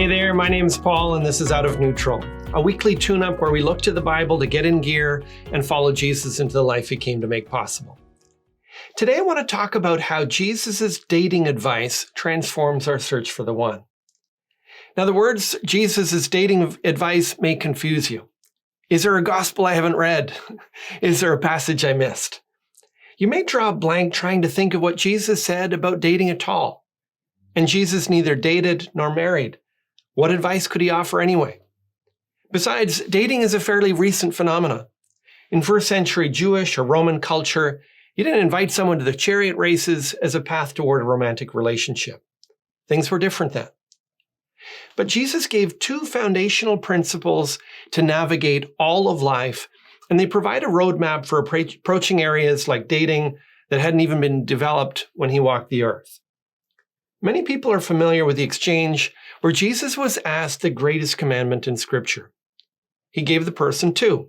Hey there, my name's Paul, and this is Out of Neutral, a weekly tune-up where we look to the Bible to get in gear and follow Jesus into the life he came to make possible. Today I want to talk about how Jesus' dating advice transforms our search for the one. Now the words Jesus' dating advice may confuse you. Is there a gospel I haven't read? Is there a passage I missed? You may draw a blank trying to think of what Jesus said about dating at all. And Jesus neither dated nor married. What advice could he offer anyway? Besides, dating is a fairly recent phenomenon. In first century Jewish or Roman culture, you didn't invite someone to the chariot races as a path toward a romantic relationship. Things were different then. But Jesus gave two foundational principles to navigate all of life, and they provide a roadmap for approaching areas like dating that hadn't even been developed when he walked the earth. Many people are familiar with the exchange where Jesus was asked the greatest commandment in Scripture. He gave the person two.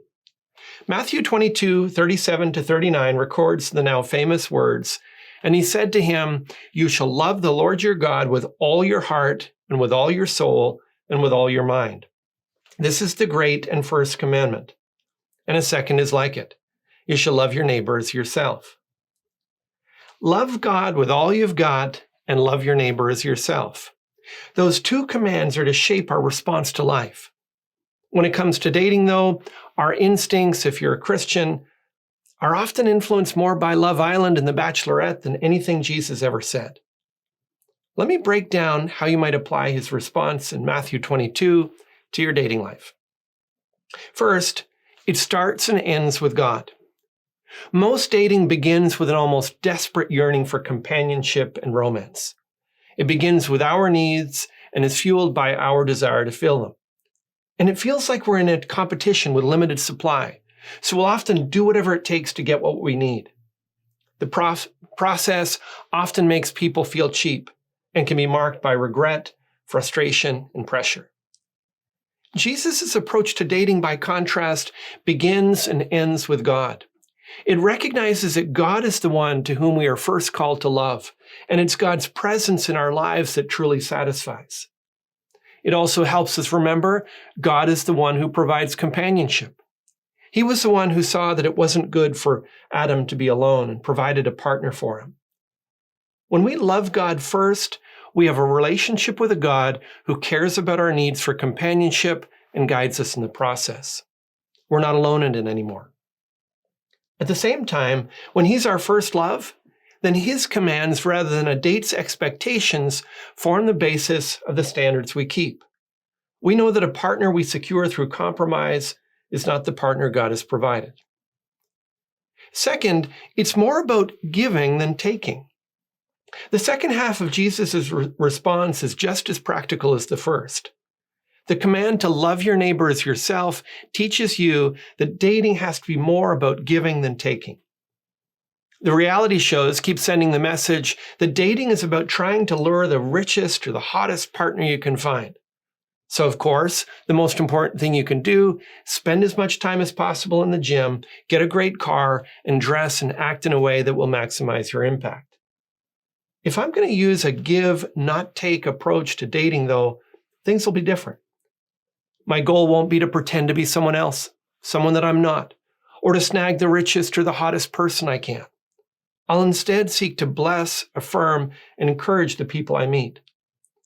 Matthew 22:37-39 records the now famous words, and he said to him, "You shall love the Lord your God with all your heart and with all your soul and with all your mind. This is the great and first commandment. And a second is like it. You shall love your neighbor as yourself." Love God with all you've got and love your neighbor as yourself. Those two commands are to shape our response to life. When it comes to dating, though, our instincts, if you're a Christian, are often influenced more by Love Island and The Bachelorette than anything Jesus ever said. Let me break down how you might apply his response in Matthew 22 to your dating life. First, it starts and ends with God. Most dating begins with an almost desperate yearning for companionship and romance. It begins with our needs and is fueled by our desire to fill them. And it feels like we're in a competition with limited supply, so we'll often do whatever it takes to get what we need. The process often makes people feel cheap and can be marked by regret, frustration, and pressure. Jesus' approach to dating, by contrast, begins and ends with God. It recognizes that God is the one to whom we are first called to love, and it's God's presence in our lives that truly satisfies. It also helps us remember God is the one who provides companionship. He was the one who saw that it wasn't good for Adam to be alone and provided a partner for him. When we love God first, we have a relationship with a God who cares about our needs for companionship and guides us in the process. We're not alone in it anymore. At the same time, when he's our first love, then his commands, rather than a date's expectations, form the basis of the standards we keep. We know that a partner we secure through compromise is not the partner God has provided. Second, it's more about giving than taking. The second half of Jesus' response is just as practical as the first. The command to love your neighbor as yourself teaches you that dating has to be more about giving than taking. The reality shows keep sending the message that dating is about trying to lure the richest or the hottest partner you can find. So, of course, the most important thing you can do, spend as much time as possible in the gym, get a great car, and dress and act in a way that will maximize your impact. If I'm going to use a give, not take approach to dating, though, things will be different. My goal won't be to pretend to be someone else, someone that I'm not, or to snag the richest or the hottest person I can. I'll instead seek to bless, affirm, and encourage the people I meet.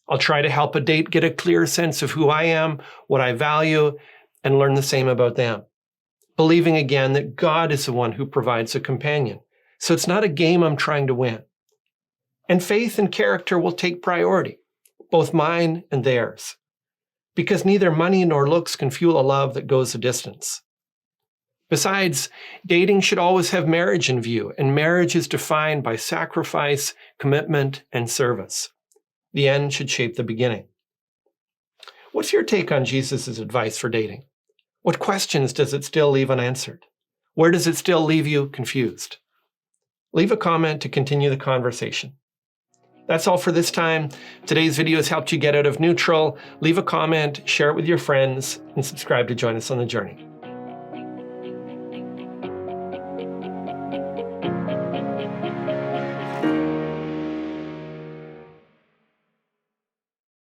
I'll try to help a date get a clear sense of who I am, what I value, and learn the same about them. Believing again that God is the one who provides a companion, so it's not a game I'm trying to win. And faith and character will take priority, both mine and theirs, because neither money nor looks can fuel a love that goes a distance. Besides, dating should always have marriage in view, and marriage is defined by sacrifice, commitment, and service. The end should shape the beginning. What's your take on Jesus' advice for dating? What questions does it still leave unanswered? Where does it still leave you confused? Leave a comment to continue the conversation. That's all for this time. Today's video has helped you get out of neutral. Leave a comment, share it with your friends, and subscribe to join us on the journey.